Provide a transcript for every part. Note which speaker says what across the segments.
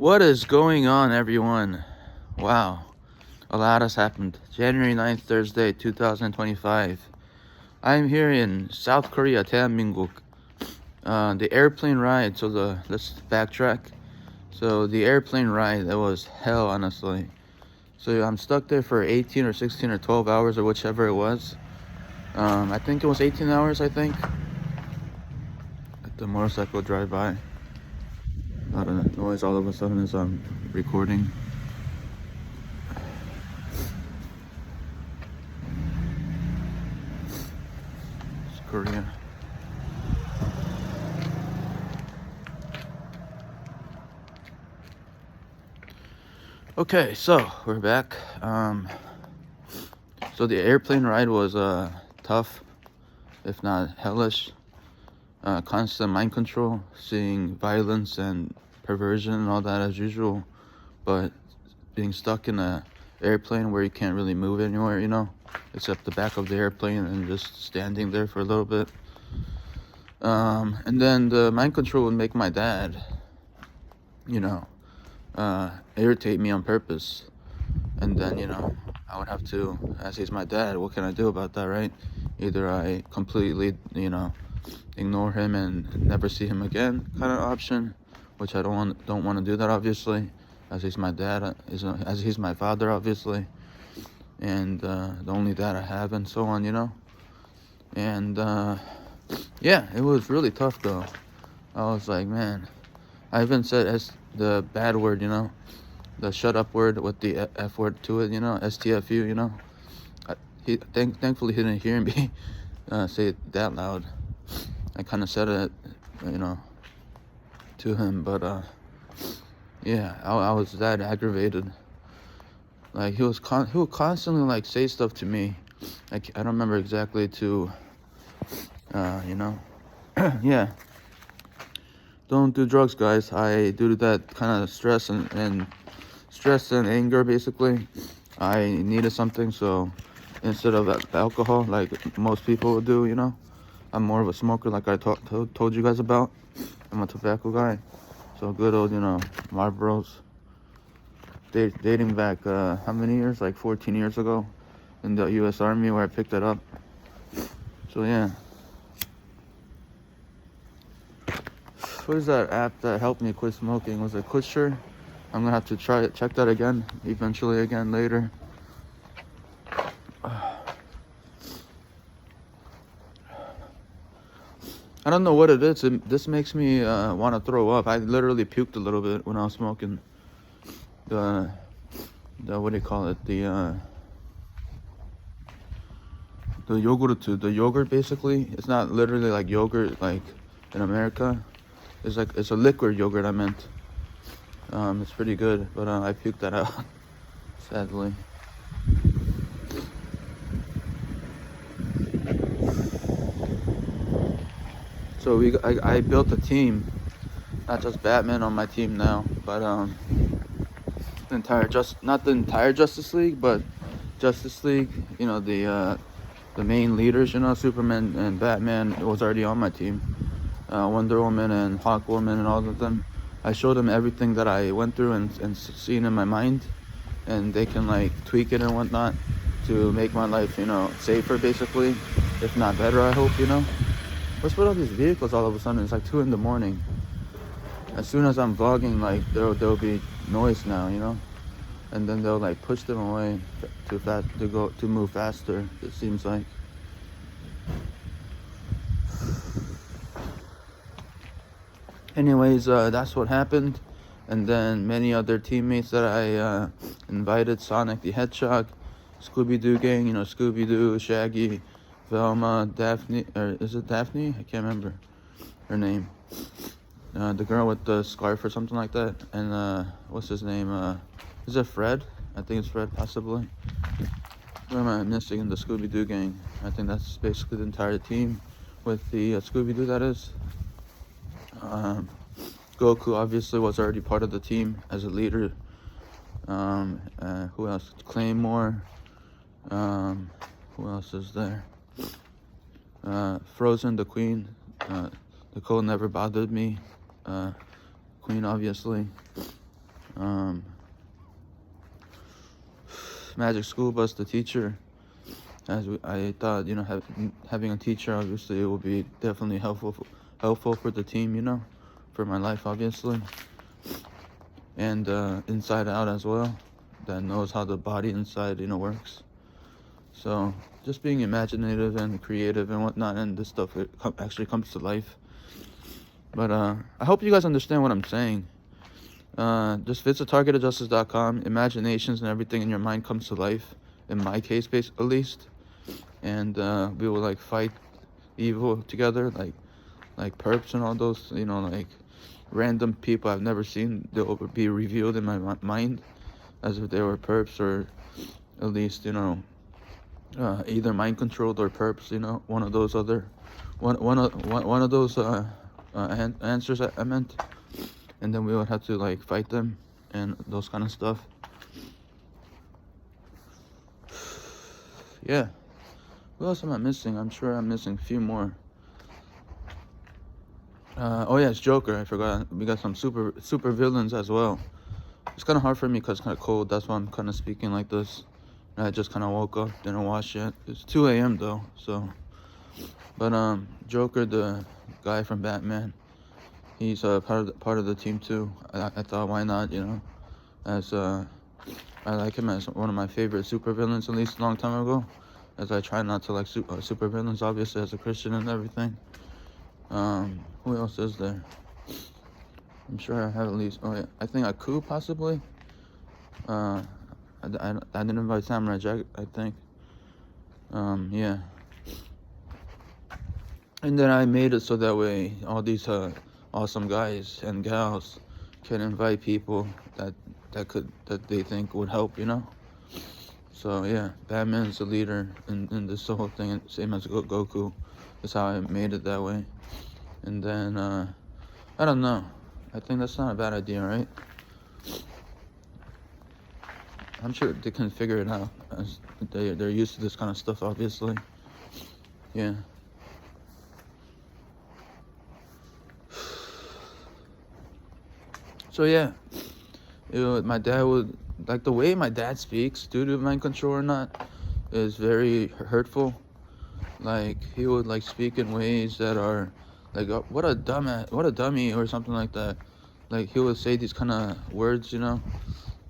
Speaker 1: What is going on, everyone? Wow, a lot has happened. January 9th, Thursday, 2025. I'm here in South Korea, 대한민국. The airplane ride, let's backtrack. So the airplane ride, that was hell, honestly. So I'm stuck there for 18 or 16 or 12 hours or whichever it was. I think it was 18 hours, I think. Let the motorcycle drive by. A lot of noise all of a sudden as I'm recording. It's Korea. Okay, so we're back. So the airplane ride was tough, if not hellish. Constant mind control, seeing violence and perversion and all that as usual, but being stuck in a airplane where you can't really move anywhere, except the back of the airplane and just standing there for a little bit. And then the mind control would make my dad, irritate me on purpose. And then, I would have to, as he's my dad, what can I do about that, right? Either I completely, ignore him and never see him again kind of option, which I don't want to do that, obviously, as he's my dad, as he's my father, obviously, and the only dad I have, and so on, and yeah, it was really tough though. I was like, man, I even said the bad word, the shut up word with the F word to it, STFU, thankfully he didn't hear me say it that loud. I kind of said it, to him, but yeah, I was that aggravated. Like he would constantly like say stuff to me. I don't remember exactly to, yeah. Don't do drugs, guys. I do that kind of stress and anger, basically. I needed something, so instead of alcohol, like most people would do, I'm more of a smoker, like I told you guys about. I'm a tobacco guy, so good old, Marlboros. Dating back, how many years? Like 14 years ago, in the U.S. Army, where I picked it up. So yeah. What is that app that helped me quit smoking? Was it Quitsure? I'm gonna have to check that again, eventually again later. I don't know what it is. This makes me want to throw up. I literally puked a little bit when I was smoking the what do you call it? The yogurt, basically. It's not literally like yogurt like in America. It's a liquid yogurt, I meant. It's pretty good, but I puked that out, sadly. So I built a team, not just Batman on my team now, but not the entire Justice League, but Justice League. The main leaders, Superman and Batman was already on my team. Wonder Woman and Hawkwoman and all of them. I showed them everything that I went through and seen in my mind, and they can like tweak it and whatnot to make my life, safer, basically, if not better. I hope, What's with all these vehicles all of a sudden? It's like 2 a.m. As soon as I'm vlogging, like there'll be noise now, and then they'll like push them away to move faster. It seems like. Anyways, that's what happened, and then many other teammates that I invited: Sonic the Hedgehog, Scooby-Doo gang, Scooby-Doo, Shaggy, Velma, Daphne, or is it Daphne? I can't remember her name. The girl with the scarf or something like that, and what's his name? Is it Fred? I think it's Fred, possibly. Who am I missing in the Scooby-Doo gang? I think that's basically the entire team with the Scooby-Doo, that is. Goku obviously was already part of the team as a leader. Who else? Claymore. Who else is there? Frozen, the Queen. The cold never bothered me. Queen, obviously. Um, Magic School Bus, the teacher. I thought, having a teacher, obviously, it will be definitely helpful for the team, for my life, obviously, and inside out as well, that knows how the body inside, works. So just being imaginative and creative and whatnot, and this stuff actually comes to life. But I hope you guys understand what I'm saying. Just visit targetedjustice.com. Imaginations and everything in your mind comes to life. In my case, at least, and we will like fight evil together, like perps and all those, like random people I've never seen. They'll be revealed in my mind as if they were perps, or at least either mind controlled or perps. One of those one of those answers I meant. And then we would have to like fight them and those kind of stuff. Yeah. What else am I missing? I'm sure I'm missing a few more. Oh yeah, it's Joker. I forgot. We got some super villains as well. It's kind of hard for me because it's kind of cold. That's why I'm kind of speaking like this. And I just kind of woke up, didn't wash yet. It's 2 a.m. though, so. But Joker, the guy from Batman, he's part of the team too. I thought, why not? As I like him as one of my favorite supervillains, at least a long time ago. As I try not to like supervillains, obviously, as a Christian and everything. Who else is there? I'm sure I have at least. Oh yeah, I think Aku possibly. I didn't invite Samurai Jack, I think. Yeah. And then I made it so that way all these awesome guys and gals can invite people that they think would help, So yeah, Batman's the leader in this whole thing, same as Goku. That's how I made it that way. And then I don't know. I think that's not a bad idea, right? I'm sure they can figure it out, as they're used to this kind of stuff, obviously. Yeah. So yeah, my dad would, like, the way my dad speaks due to mind control or not is very hurtful. Like, he would like speak in ways that are like, what a dummy, or something like that. Like, he would say these kind of words,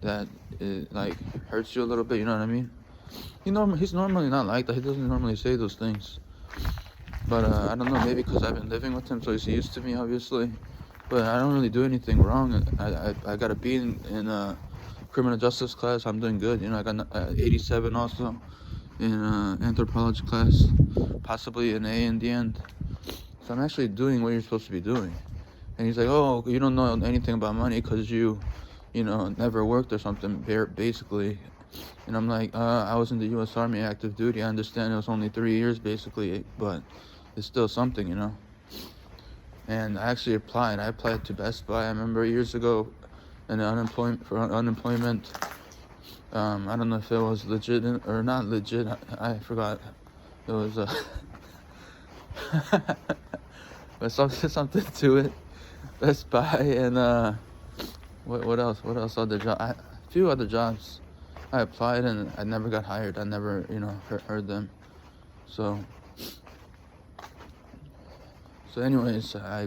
Speaker 1: that it, like, hurts you a little bit. You know what I mean? He's normally not like that. He doesn't normally say those things. But I don't know. Maybe because I've been living with him, so he's used to me, obviously. But I don't really do anything wrong. I got a B in criminal justice class. I'm doing good. I got 87 also in anthropology class, possibly an A in the end. So I'm actually doing what you're supposed to be doing. And he's like, oh, you don't know anything about money because you never worked or something, basically. And I'm like, I was in the U.S. Army active duty. I understand it was only 3 years, basically, but it's still something. And I actually applied. I applied to Best Buy. I remember years ago, and unemployment. I don't know if it was legit or not legit. I forgot. It was but something to it. Best Buy and what else? What else? Other job? A few other jobs. I applied and I never got hired. I never heard them. So anyways, I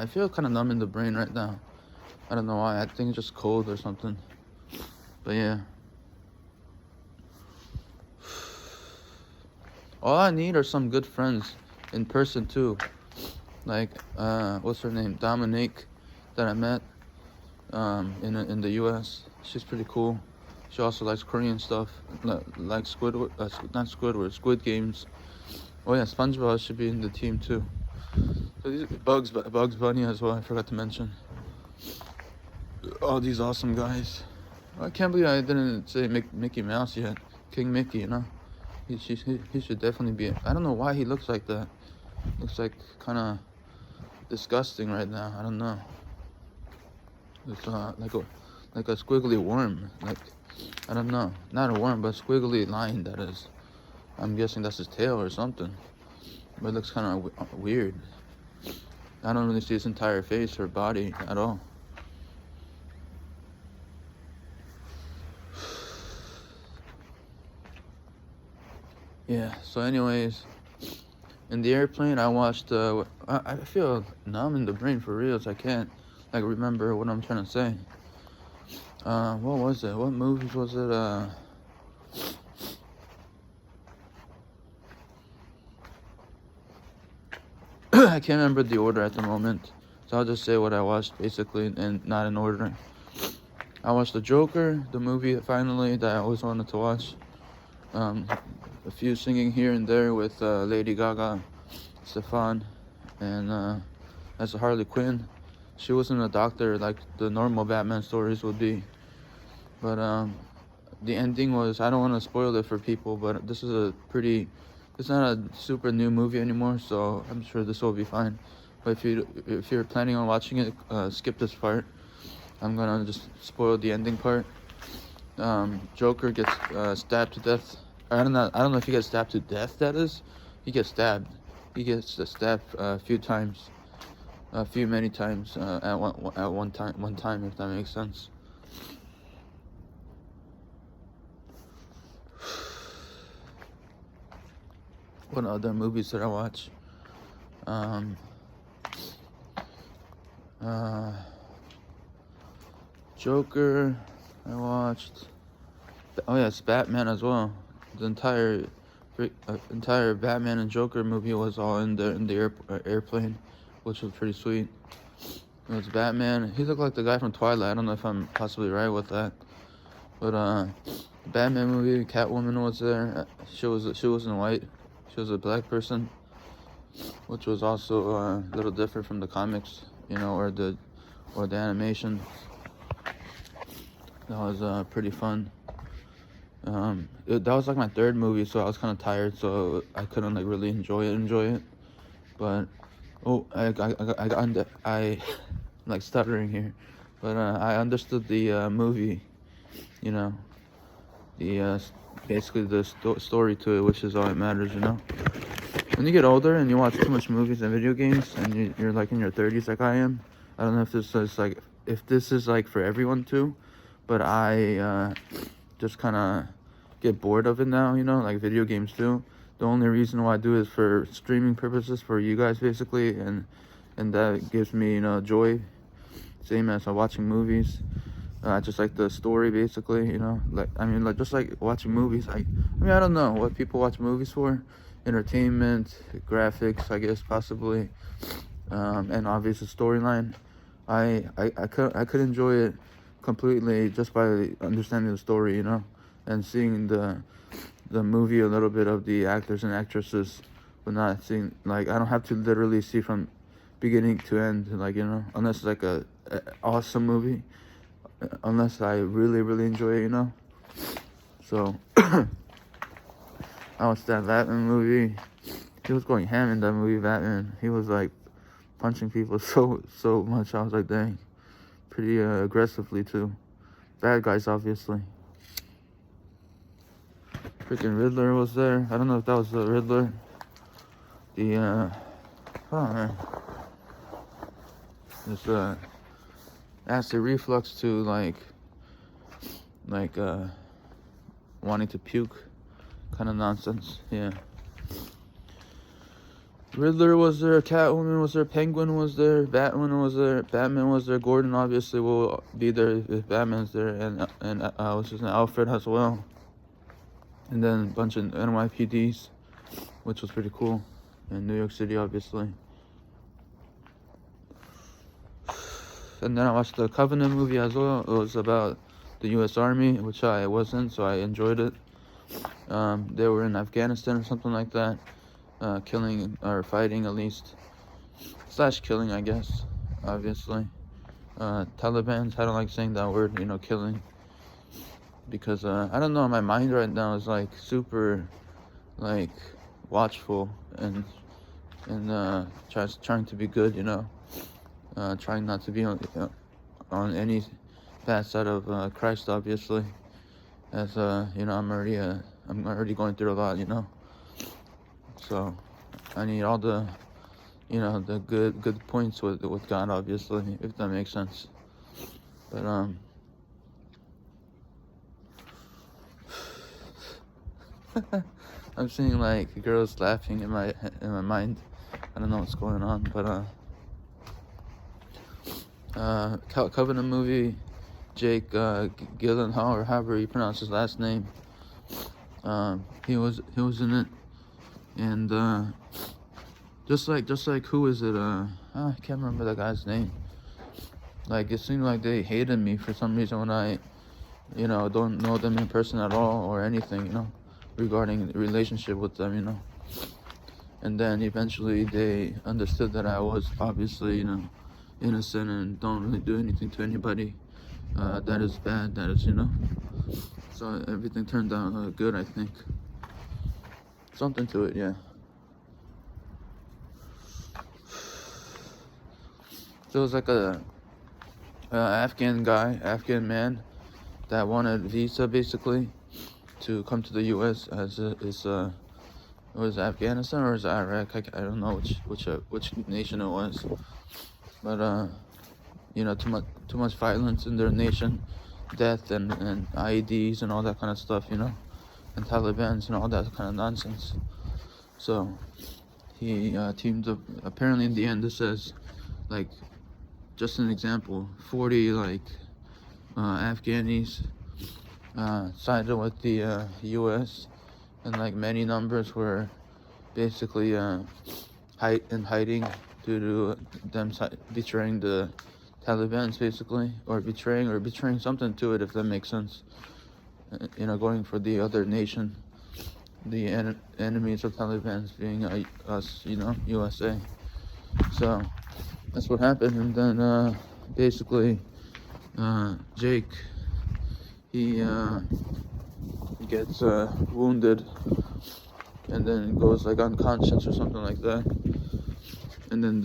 Speaker 1: feel kind of numb in the brain right now. I don't know why. I think it's just cold or something. But yeah. All I need are some good friends in person too. Like, what's her name? Dominique, that I met in the U.S. She's pretty cool. She also likes Korean stuff, like Squidward, not Squidward, Squid Games. Oh yeah, SpongeBob should be in the team too. So these Bugs Bunny as well. I forgot to mention. All these awesome guys. I can't believe I didn't say Mickey Mouse yet. King Mickey, He should definitely be. I don't know why he looks like that. Looks like kind of disgusting right now. I don't know. It's like a squiggly worm. Like, I don't know. Not a worm, but a squiggly line, that is. I'm guessing that's his tail or something. But it looks kind of weird. I don't really see his entire face or body at all. Yeah. So, anyways, in the airplane, I watched. I feel numb in the brain for reals. I can't like remember what I'm trying to say. What was it? What movies was it? I can't remember the order at the moment. So I'll just say what I watched basically, and not in order. I watched The Joker, the movie finally that I always wanted to watch. A few singing here and there with Lady Gaga, Stefan, and as a Harley Quinn. She wasn't a doctor like the normal Batman stories would be, but the ending was, I don't want to spoil it for people, but this is it's not a super new movie anymore, so I'm sure this will be fine. But if you're planning on watching it, skip this part. I'm gonna just spoil the ending part. Joker gets stabbed to death. I don't know if he gets stabbed to death. That is, he gets stabbed. He gets stabbed a few times, many times at one time, if that makes sense. What other movies did I watch? Joker. I watched. Oh yeah, it's Batman as well. The entire Batman and Joker movie was all in the airplane, which was pretty sweet. It was Batman. He looked like the guy from Twilight. I don't know if I'm possibly right with that, but the Batman movie, Catwoman was there. She wasn't white. She was a black person, which was also a little different from the comics, or the animation. That was pretty fun. That was like my third movie, so I was kind of tired, so I couldn't like really enjoy it. But I like stuttering here, but I understood the movie, you know, the basically the story to it, which is all that matters, When you get older and you watch too much movies and video games, and you're like in your 30s, like I am. I don't know if this is like for everyone too, but I just kind of get bored of it now, like video games too. The only reason why I do is for streaming purposes for you guys, basically, and that gives me, joy, same as watching movies. I just like the story, basically, like just like watching movies. I don't know what people watch movies for. Entertainment, graphics, I guess, possibly, and obviously storyline. I could enjoy it completely just by understanding the story, and seeing the movie, a little bit of the actors and actresses, but not seeing, like, I don't have to literally see from beginning to end, like, unless it's like a awesome movie, unless I really really enjoy it, So I watched that Batman movie. He was going ham in that movie, Batman. He was like punching people so much. I was like, dang, pretty aggressively too. Bad guys, obviously. Freaking Riddler was there. I don't know if that was the Riddler. Oh man, this acid reflux to like wanting to puke, kind of nonsense. Yeah. Riddler was there, Catwoman was there, Penguin was there, Batman was there, Gordon obviously will be there if Batman's there, and what's his name, Alfred as well. And then a bunch of NYPDs, which was pretty cool, in New York City, obviously. And then I watched the Covenant movie as well. It was about the U.S. Army, which I wasn't, so I enjoyed it. They were in Afghanistan or something like that. Killing or fighting, at least / killing, I guess, obviously. Taliban's, I don't like saying that word, killing, because I don't know, my mind right now is like super like watchful and trying to be good, trying not to be on any bad side of Christ, obviously, as I'm already going through a lot, so I need all the the good points with God, obviously, if that makes sense. But I'm seeing like girls laughing in my mind. I don't know what's going on, but Covenant movie, Jake Gyllenhaal, or however you pronounce his last name. He was in it, and just like who is it? I can't remember that guy's name. Like it seemed like they hated me for some reason when I, don't know them in person at all or anything, regarding the relationship with them, And then eventually they understood that I was obviously, innocent and don't really do anything to anybody that is bad, that is, So everything turned out good, I think. Something to it, yeah. So it was like a Afghan man that wanted visa basically to come to the U.S. as it was Afghanistan or is it Iraq? I don't know which nation it was, but too much violence in their nation, death and IEDs and all that kind of stuff, and Taliban's and all that kind of nonsense. So he teamed up. Apparently, in the end, this says, like, just an example, 40 Afghanis sided with the U.S. and like many numbers were basically hiding due to them betraying the Taliban's basically, or betraying something to it, if that makes sense. Going for the other nation, the enemies of Taliban's being us, USA. So that's what happened, and then basically Jake, he gets wounded and then goes like unconscious or something like that. And then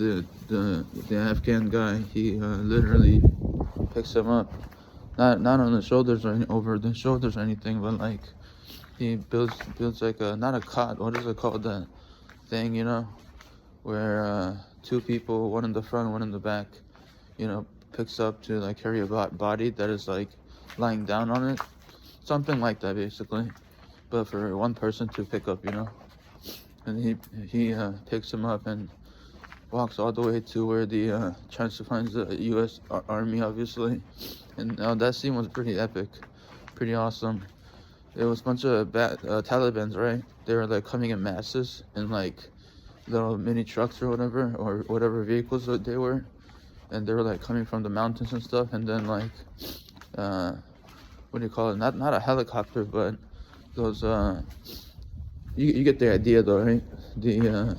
Speaker 1: the Afghan guy, he literally picks him up, not on the shoulders or over the shoulders or anything, but like he builds like not a cot. What is it called, that thing? Where two people, one in the front, one in the back, picks up to like carry a body that is like lying down on it, something like that basically, but for one person to pick up, and he picks him up and walks all the way to where the tries to find the U.S. Army, obviously, and that scene was pretty epic, pretty awesome. It was a bunch of Talibans, right? They were like coming in masses in like little mini trucks or whatever vehicles that they were, and they were like coming from the mountains and stuff, and then like what do you call it? Not a helicopter, but those you get the idea though, right? The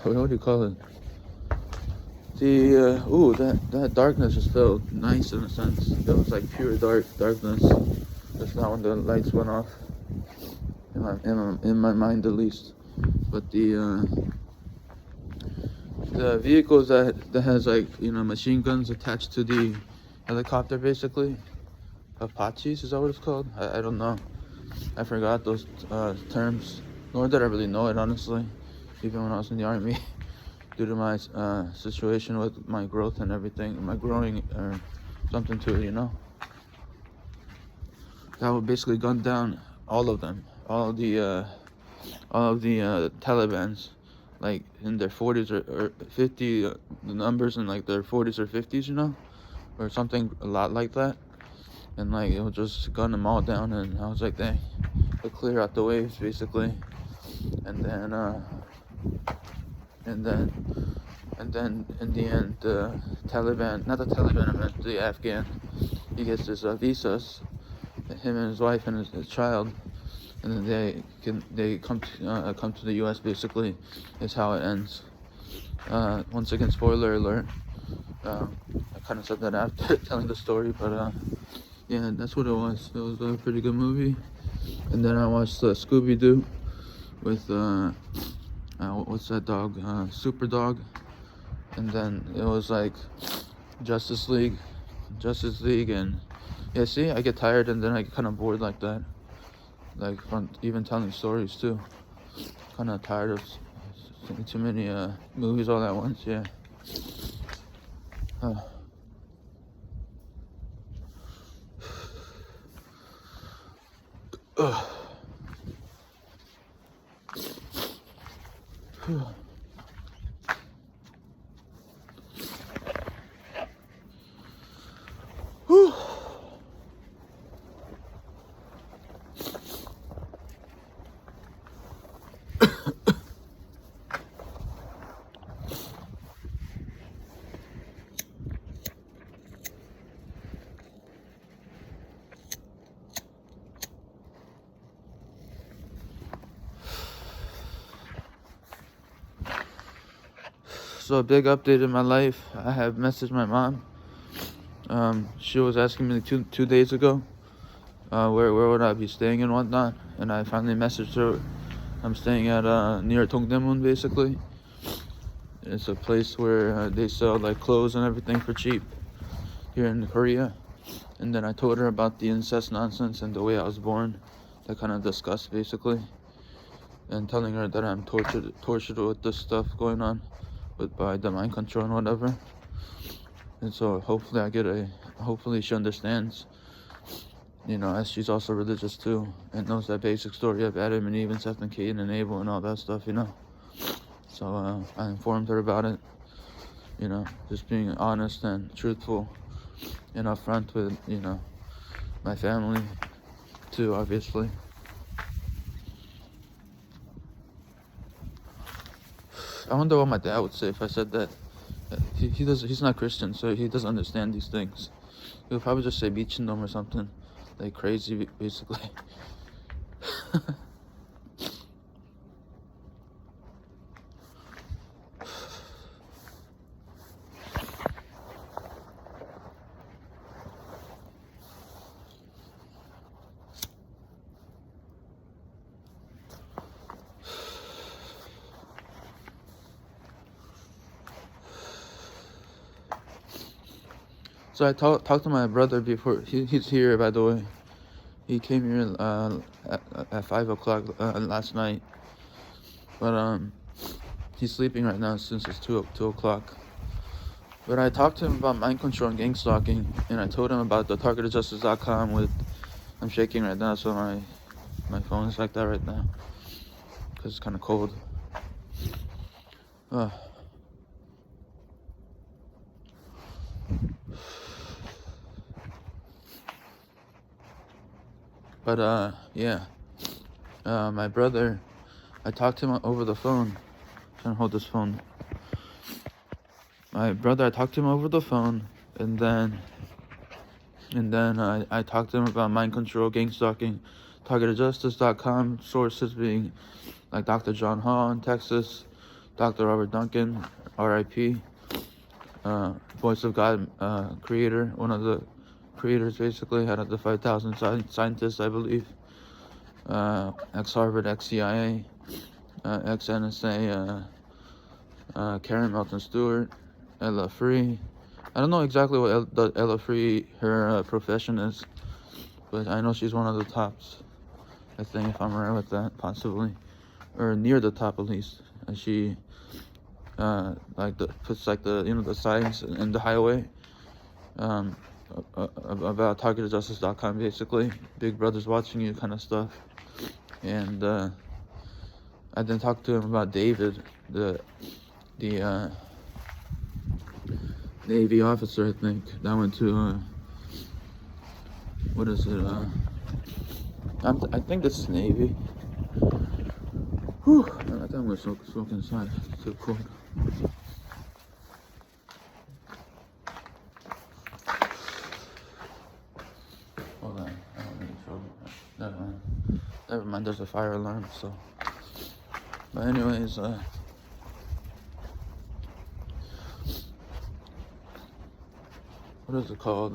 Speaker 1: what do you call it? That darkness just felt nice in a sense. It was like pure darkness. Just not when the lights went off. In my mind at least. But the vehicles that has like machine guns attached to the helicopter basically. Apaches, is that what it's called? I don't know. I forgot those terms. Nor did I really know it, honestly, even when I was in the army, due to my situation with my growth and everything, my growing or something to it, That would basically gun down all of them, all of the Talibans, like in their 40s or 50, the numbers in like their 40s or 50s, or something a lot like that. And like it would just gun them all down, and I was like, dang, it'll clear out the waves basically. And then in the end, the Taliban, not the Taliban, I meant the Afghan, he gets his visas, him and his wife and his child, and then they come to the U.S. basically, is how it ends. Once again, spoiler alert. I kind of said that after telling the story, but yeah, that's what it was. It was a pretty good movie. And then I watched Scooby-Doo with what's that dog? Super Dog. And then it was like Justice League, and yeah. See, I get tired and then I get kind of bored like that. Like from even telling stories too. Kind of tired of seeing too many movies all at once. Yeah. Whew. So a big update in my life. I have messaged my mom. She was asking me two days ago, where would I be staying and whatnot, and I finally messaged her. I'm staying at near Dongdaemun basically. It's a place where they sell like clothes and everything for cheap here in Korea. And then I told her about the incest nonsense and the way I was born, that kind of disgust basically, and telling her that I'm tortured with this stuff going on by the mind control and whatever. And so hopefully she understands, as she's also religious too, and knows that basic story of Adam and Eve and Seth and Cain and Abel and all that stuff, So I informed her about it, just being honest and truthful and upfront with, my family too, obviously. I wonder what my dad would say if I said that. He's not Christian, so he doesn't understand these things. He'll probably just say 미친놈 or something, like crazy, basically. So I talked to my brother before. He's here, by the way. He came here at 5 o'clock last night. But he's sleeping right now since it's 2 o'clock. But I talked to him about mind control and gang stalking, and I told him about the targetedjustice.com with. I'm shaking right now, so my phone is like that right now because it's kind of cold. But yeah, my brother, I talked to him over the phone. I'm trying to hold this phone. My brother, I talked to him over the phone, and then I talked to him about mind control, gang stalking, targetedjustice.com, sources being like Dr. John Hall in Texas, Dr. Robert Duncan, R.I.P., Voice of God creator, one of the creators basically, out of the 5,000 scientists, I believe, ex-Harvard, ex-CIA, ex-NSA, Karen Melton Stewart, Ella Free. I don't know exactly what Ella Free, her profession is, but I know she's one of the tops, I think, if I'm right with that, possibly, or near the top at least. And she puts the signs in the highway about targetedjustice.com, basically, Big Brother's watching you kind of stuff. And I then talked to him about David, the Navy officer, I think, that went to what is it? I think this is Navy. Whew! I think I'm gonna smoke inside. It's too cold. Hold on, I don't really show you. Never mind. There's a fire alarm. So, but anyways, what is it called?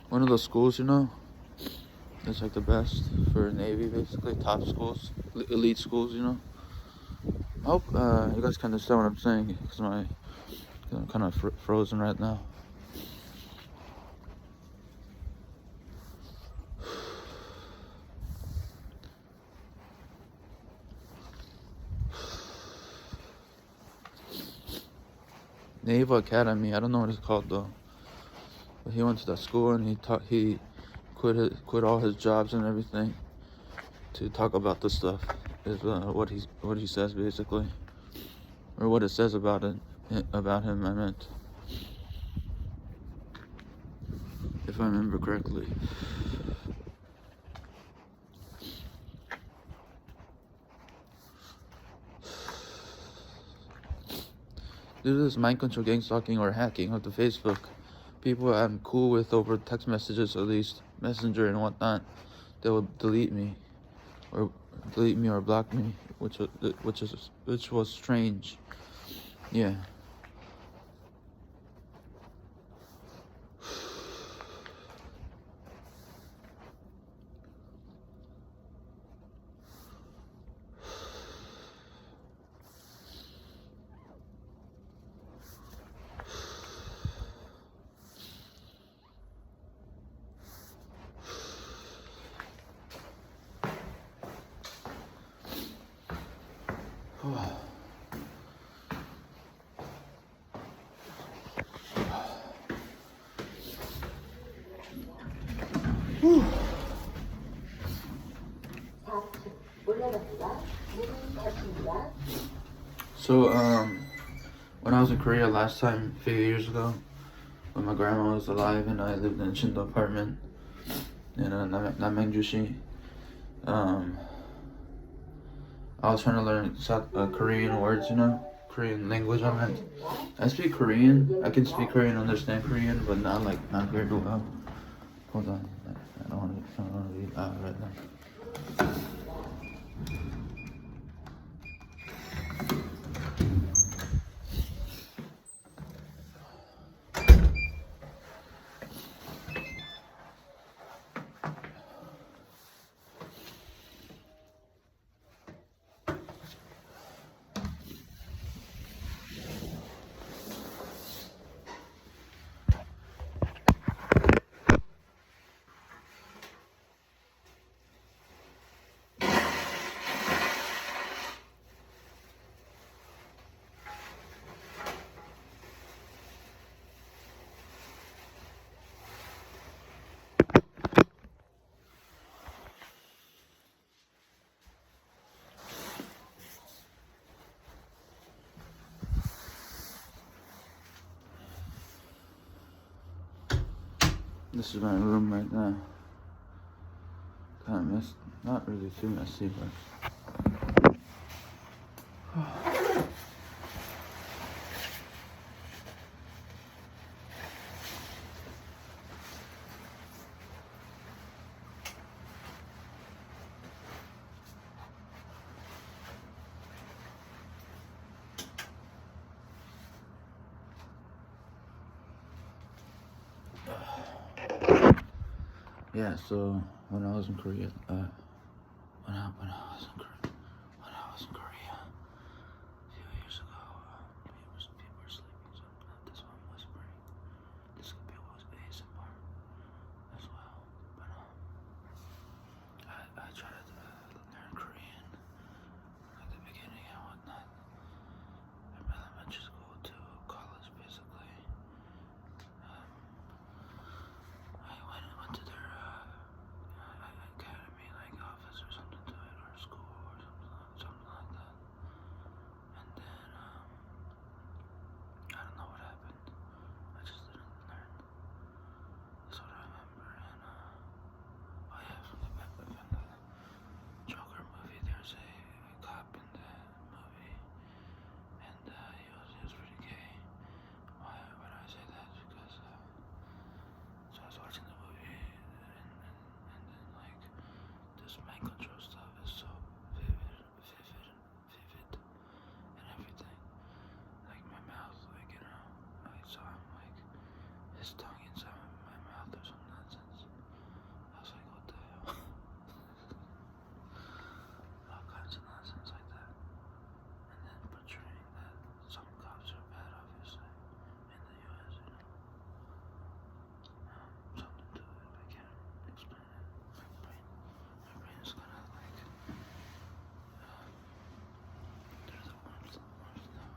Speaker 1: One of the schools, it's like the best for Navy, basically, top schools, elite schools, I hope you guys can understand what I'm saying, because I'm kind of frozen right now. Naval Academy, I don't know what it's called though. But he went to that school and he quit all his jobs and everything to talk about this stuff. what he says basically, or what it says about him. I meant, if I remember correctly. Due to this mind control, gang stalking, or hacking of the Facebook, people I'm cool with over text messages, at least Messenger and whatnot, they will delete me or block me, which was strange. Yeah. So, when I was in Korea last time, a few years ago, when my grandma was alive and I lived in a Shindo apartment in Namangjushi, I was trying to learn Korean words, Korean language. I speak Korean. I can speak Korean, understand Korean, but not very well. Hold on, I don't want to be loud right now. This is my room right now. Kind of messy, not really too messy, but. Yeah, so when I was in Korea, when I was in Korea a few years ago, people were sleeping, so that's why I'm whispering. This could be ASMR as well, but I tried to learn Korean at the beginning and whatnot, from elementary school to college, basically. I went to their academy, office or something to it, or school or something like that. And then I don't know what happened. I just didn't learn. That's what I remember. And oh yeah, from the Joker movie, there's a cop in the movie, and he was pretty gay. Why do I say that? Because so I was watching the movie, and then this mind control stuff is so vivid, and everything. Like my mouth, I saw him his tongue inside my mouth or some nonsense. I was like, what the hell? All kinds of nonsense like that. And then portraying that some cops are bad, obviously, in the US, something to it. I can't explain it. My brain is kind of there's a warmth now,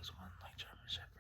Speaker 1: this one like German Shepherd.